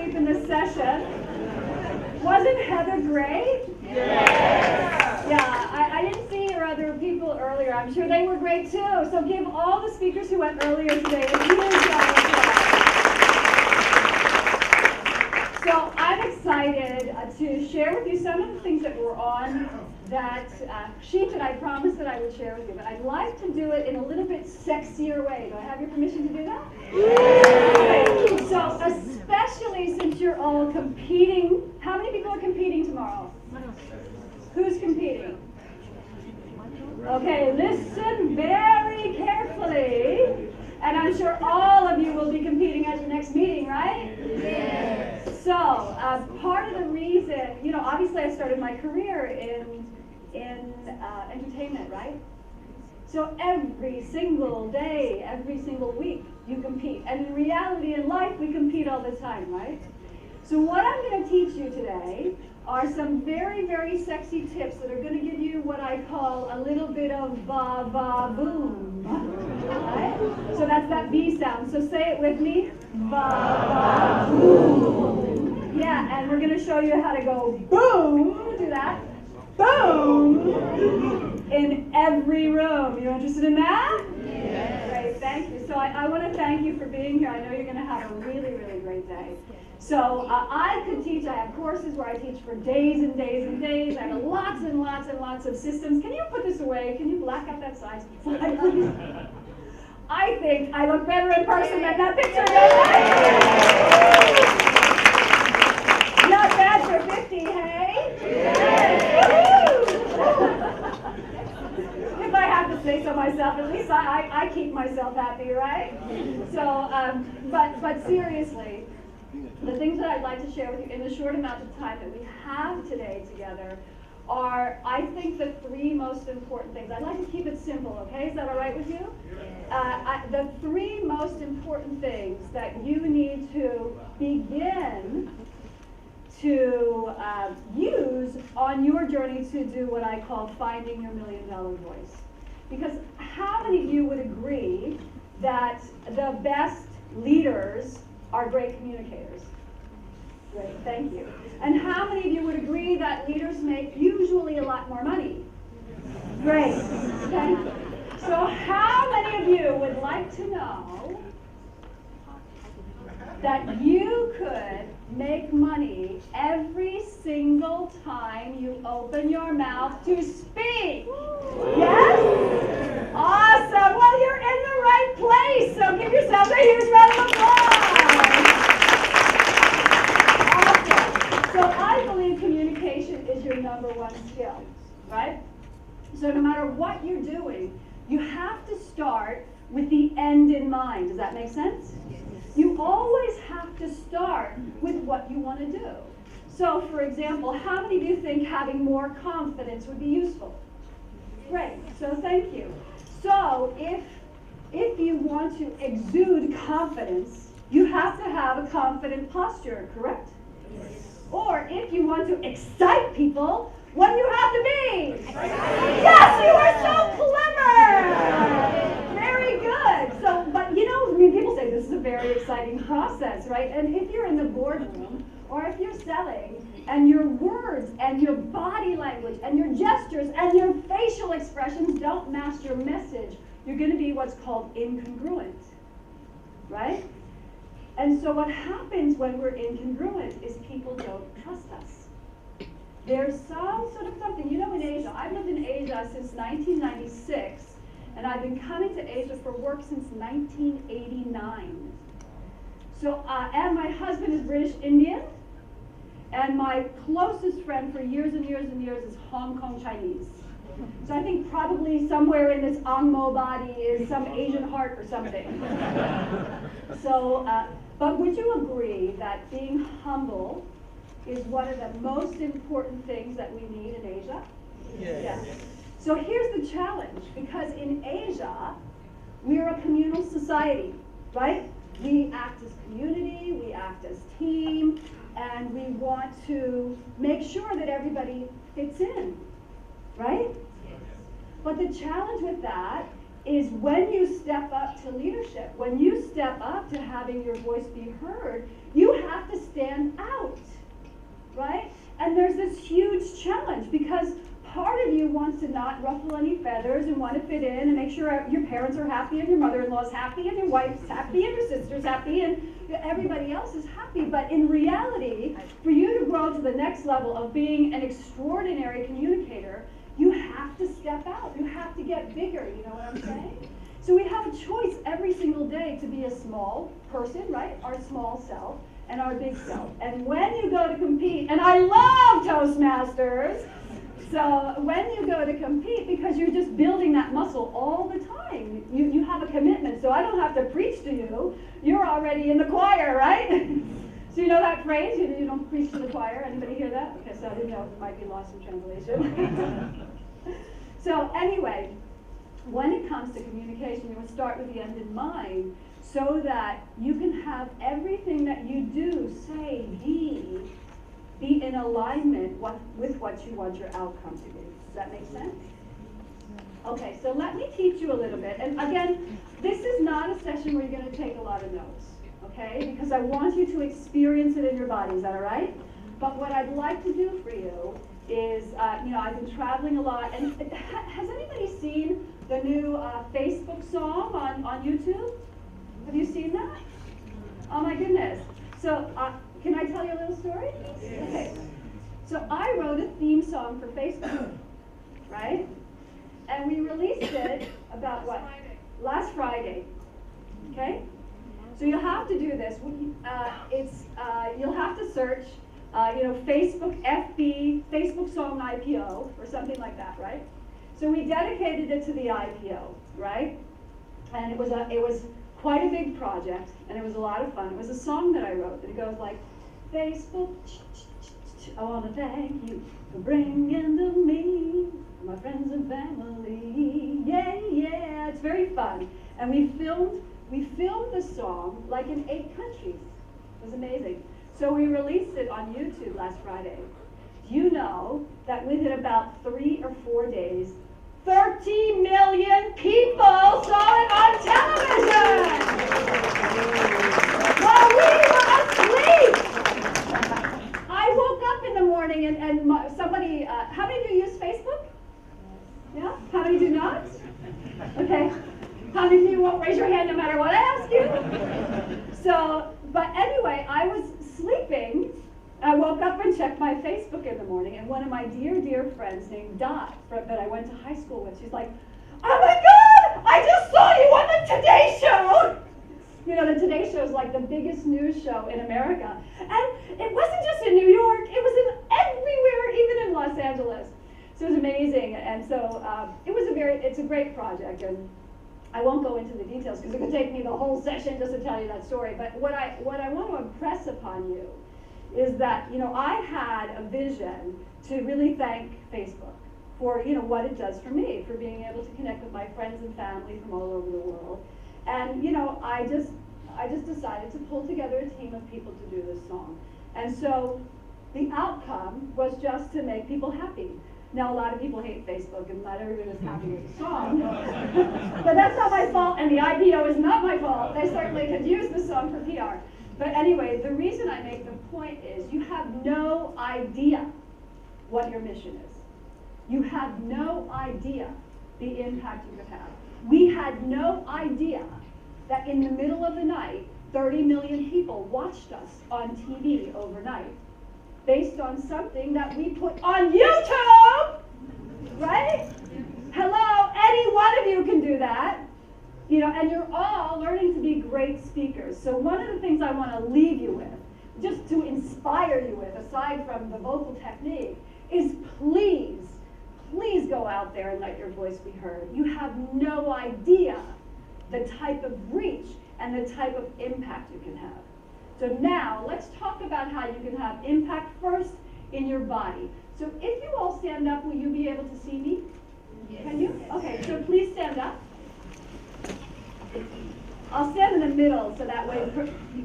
asleep in this session. Wasn't Heather great? Yes! Yeah, I didn't see your other people earlier. I'm sure they were great too. So give all the speakers who went earlier today a huge round of applause. So I'm excited to share with you some of the things that were on that sheet that I promised that I would share with you. But I'd like to do it in a little bit sexier way. Do I have your permission to do that? Okay. So especially since you're all competing. How many people are competing tomorrow? Who's competing? Okay, listen very carefully. And I'm sure all of you will be competing at your next meeting, right? Yes. So, part of the reason, obviously I started my career in entertainment, right? So every single day, every single week, you compete. And in reality, in life, we compete all the time, right? So what I'm going to teach you today are some very, very sexy tips that are going to give you what I call a little bit of ba-ba-boom. Right? So that's that B sound. So say it with me. Ba-ba-boom. Yeah, and we're going to show you how to go boom. Do that. Boom. In every room. You interested in that? Yes. Great, thank you. So I want to thank you for being here. I know you're going to have a really, really great day. So I could teach. I have courses where I teach for days and days and days. I have lots and lots and lots of systems. Can you put this away? Can you black out that slide, please? I think I look better in person than that picture. Not bad for 50, hey? Yes. If I have to say so myself, at least I keep myself happy, right? So, but seriously, the things that I'd like to share with you in the short amount of time that we have today together are, I think, the three most important things. I'd like to keep it simple, okay? Is that all right with you? The three most important things that you need to begin to use on your journey to do what I call finding your $1 million voice. Because how many of you would agree that the best leaders are great communicators? Great, thank you. And how many of you would agree that leaders make usually a lot more money? Great, thank you. So how many of you would like to know that you could make money every single time you open your mouth to speak? Yes? Awesome. Well, you're in the right place, so give yourselves a huge round of applause. Awesome. So I believe communication is your number one skill, right? So no matter what you're doing, you have to start with the end in mind. Does that make sense? You always have to start with what you want to do. So, for example, how many of you think having more confidence would be useful? Great, so thank you. So, if you want to exude confidence, you have to have a confident posture, correct? Yes. Or if you want to excite people, what do you have to be? Yes, you are so clever! Very good. So, but people say this is a very exciting process, right? And if you're in the boardroom, or if you're selling, and your words, and your body language, and your gestures, and your facial expressions don't match your message, you're going to be what's called incongruent, right? And so what happens when we're incongruent is people don't trust us. There's some sort of something, in Asia, I've lived in Asia since 1996, and I've been coming to Asia for work since 1989. So, and my husband is British Indian, and my closest friend for years and years and years is Hong Kong Chinese. So I think probably somewhere in this Angmo body is some Asian heart or something. So, but would you agree that being humble is one of the most important things that we need in Asia? Yes. So here's the challenge, because in Asia, we're a communal society, right? We act as community, we act as team, and we want to make sure that everybody fits in, right? But the challenge with that is when you step up to leadership, when you step up to having your voice be heard, you have to stand not ruffle any feathers and want to fit in and make sure your parents are happy and your mother-in-law's happy and your wife's happy and your sister's happy and everybody else is happy. But in reality, for you to grow to the next level of being an extraordinary communicator, you have to step out. You have to get bigger, you know what I'm saying? So we have a choice every single day to be a small person, right? Our small self and our big self. And when you go to compete, and I love Toastmasters, so when you go to compete, because you're just building that muscle all the time, you have a commitment. So I don't have to preach to you. You're already in the choir, right? So you know that phrase, you don't preach to the choir. Anybody hear that? Okay, so I didn't know if it might be lost in translation. So anyway, when it comes to communication, you want to start with the end in mind so that you can have everything that you do, say, be in alignment with what you want your outcome to be. Does that make sense? Okay, so let me teach you a little bit. And again, this is not a session where you're going to take a lot of notes, okay? Because I want you to experience it in your body. Is that all right? But what I'd like to do for you is, I've been traveling a lot. And has anybody seen the new Facebook song on YouTube? Have you seen that? Oh my goodness. So can I tell you a little story? Yes. Okay. So I wrote a theme song for Facebook, right? And we released it about what? Last Friday. Okay? So you'll have to do this. You'll have to search, Facebook FB, Facebook song IPO, or something like that, right? So we dedicated it to the IPO, right? And it was quite a big project, and it was a lot of fun. It was a song that I wrote, and it goes like, Facebook, I want to thank you for bringing to me my friends and family. Yeah, yeah, it's very fun. And we filmed the song like in 8 countries. It was amazing. So we released it on YouTube last Friday. Do you know that within about 3 or 4 days, 30 million people saw it on television! While we were asleep! I woke up in the morning and somebody, how many of you use Facebook? Yeah? How many do not? Okay. How many of you won't raise your hand no matter what I ask you? So, but anyway, I was sleeping. I woke up and checked my Facebook in the morning, and one of my dear, dear friends named Dot, that I went to high school with, she's like, oh my God, I just saw you on the Today Show! You know, the Today Show is like the biggest news show in America. And it wasn't just in New York, it was in everywhere, even in Los Angeles. So it was amazing, and so it's a great project, and I won't go into the details because it could take me the whole session just to tell you that story, but what I want to impress upon you is that, I had a vision to really thank Facebook for, what it does for me, for being able to connect with my friends and family from all over the world. And, I just decided to pull together a team of people to do this song. And so the outcome was just to make people happy. Now, a lot of people hate Facebook, and not everyone is happy with the song. But that's not my fault, and the IPO is not my fault. They certainly could use the song for PR. But anyway, the reason I make the point is you have no idea what your mission is. You have no idea the impact you could have. We had no idea that in the middle of the night, 30 million people watched us on TV overnight based on something that we put on YouTube, right? Hello, any one of you can do that. And you're all learning to be great speakers. So one of the things I want to leave you with, just to inspire you with, aside from the vocal technique, is please go out there and let your voice be heard. You have no idea the type of reach and the type of impact you can have. So now, let's talk about how you can have impact first in your body. So if you all stand up, will you be able to see me? Yes. Can you? Okay, so please stand up. I'll stand in the middle so that way,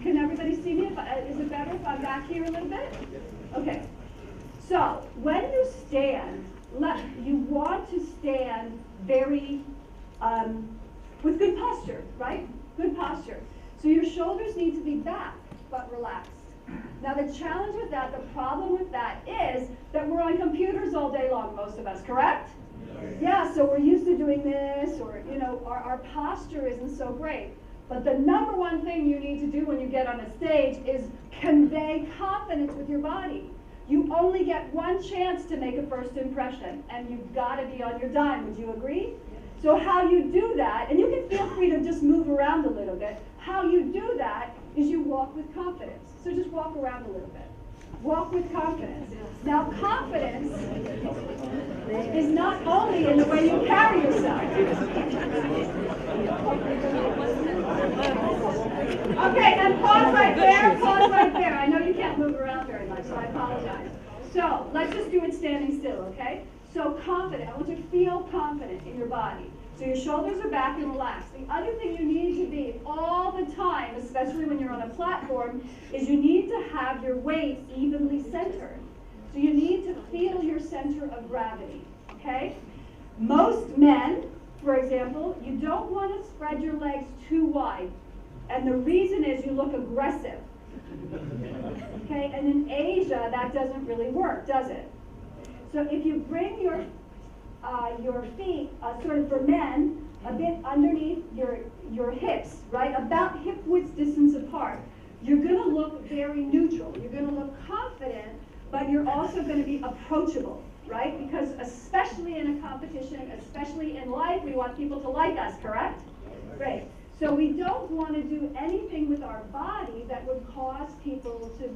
can everybody see me? Is it better if I'm back here a little bit? Okay. So when you stand, you want to stand very, with good posture, right? Good posture. So your shoulders need to be back, but relaxed. Now the challenge with that, the problem with that is that we're on computers all day long, most of us, correct? Yeah, so we're used to doing this, or, our posture isn't so great. But the number one thing you need to do when you get on a stage is convey confidence with your body. You only get one chance to make a first impression, and you've got to be on your dime. Would you agree? So how you do that, and you can feel free to just move around a little bit. How you do that is you walk with confidence. So just walk around a little bit. Walk with confidence. Now, confidence is not only in the way you carry yourself. Okay, and pause right there, pause right there. I know you can't move around very much, so I apologize. So, let's just do it standing still, okay? So, confident. I want you to feel confident in your body. So your shoulders are back and relaxed. The other thing you need to be all the time, especially when you're on a platform, is you need to have your weight evenly centered. So you need to feel your center of gravity, okay? Most men, for example, you don't want to spread your legs too wide. And the reason is you look aggressive. Okay, and in Asia, that doesn't really work, does it? So if you bring your feet, sort of for men, a bit underneath your hips, right? About hip width distance apart. You're going to look very neutral. You're going to look confident, but you're also going to be approachable, right? Because especially in a competition, especially in life, we want people to like us, correct? Great. So we don't want to do anything with our body that would cause people to,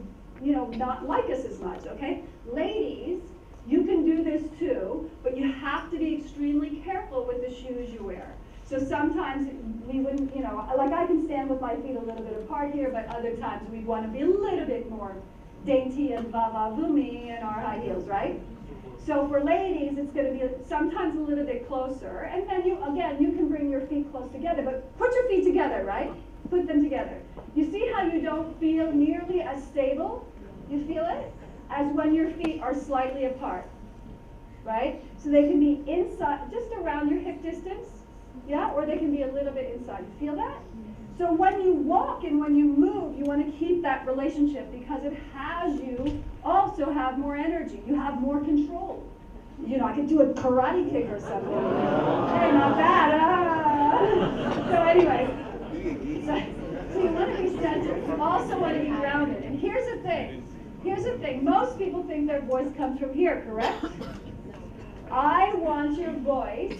not like us as much, okay? Ladies, you can do this too, but you have to be extremely careful with the shoes you wear. So sometimes we wouldn't, like I can stand with my feet a little bit apart here, but other times we'd want to be a little bit more dainty and va-va-voomie in our high heels, right? So for ladies, it's going to be sometimes a little bit closer, and then you can bring your feet close together, but put your feet together, right? Put them together. You see how you don't feel nearly as stable? You feel it? As when your feet are slightly apart, right? So they can be inside, just around your hip distance, yeah? Or they can be a little bit inside. You feel that? So when you walk and when you move, you want to keep that relationship because it has you also have more energy. You have more control. I could do a karate kick or something. Hey, not bad. So anyway, so you want to be centered. You also want to be grounded. And here's the thing. Most people think their voice comes from here, correct? I want your voice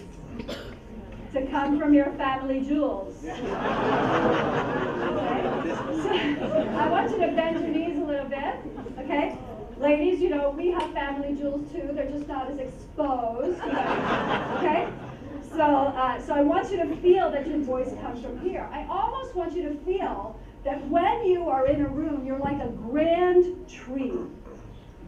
to come from your family jewels. Okay? So, I want you to bend your knees a little bit, okay? Ladies, we have family jewels too. They're just not as exposed, okay? So I want you to feel that your voice comes from here. I almost want you to feel that when you are in a room, you're like a grand tree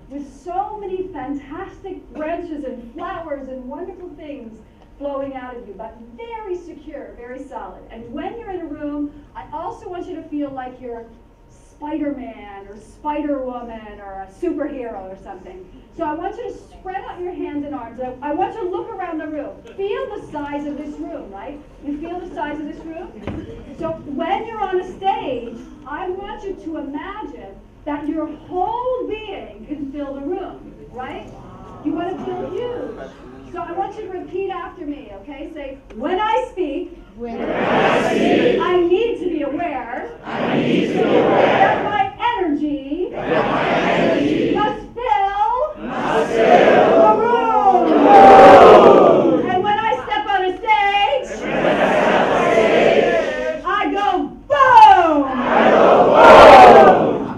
with so many fantastic branches and flowers and wonderful things flowing out of you, but very secure, very solid. And when you're in a room, I also want you to feel like you're Spider-Man or Spider-Woman or a superhero or something. So I want you to spread out your hands and arms. I want you to look around the room. Feel the size of this room, right? You feel the size of this room? So when you're on a stage, I want you to imagine that your whole being can fill the room, right? You want to feel huge. So I want you to repeat after me, okay? Say, when I speak, I need to be aware, that my energy, must fill the room. And when I step on a stage, I go boom!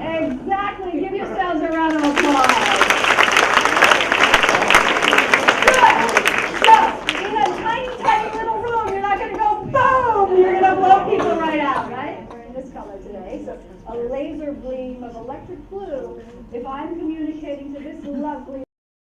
Exactly. Give yourselves a round of applause. You're going to blow people right out, right? We're in this color today. So a laser beam of electric blue, if I'm communicating to this lovely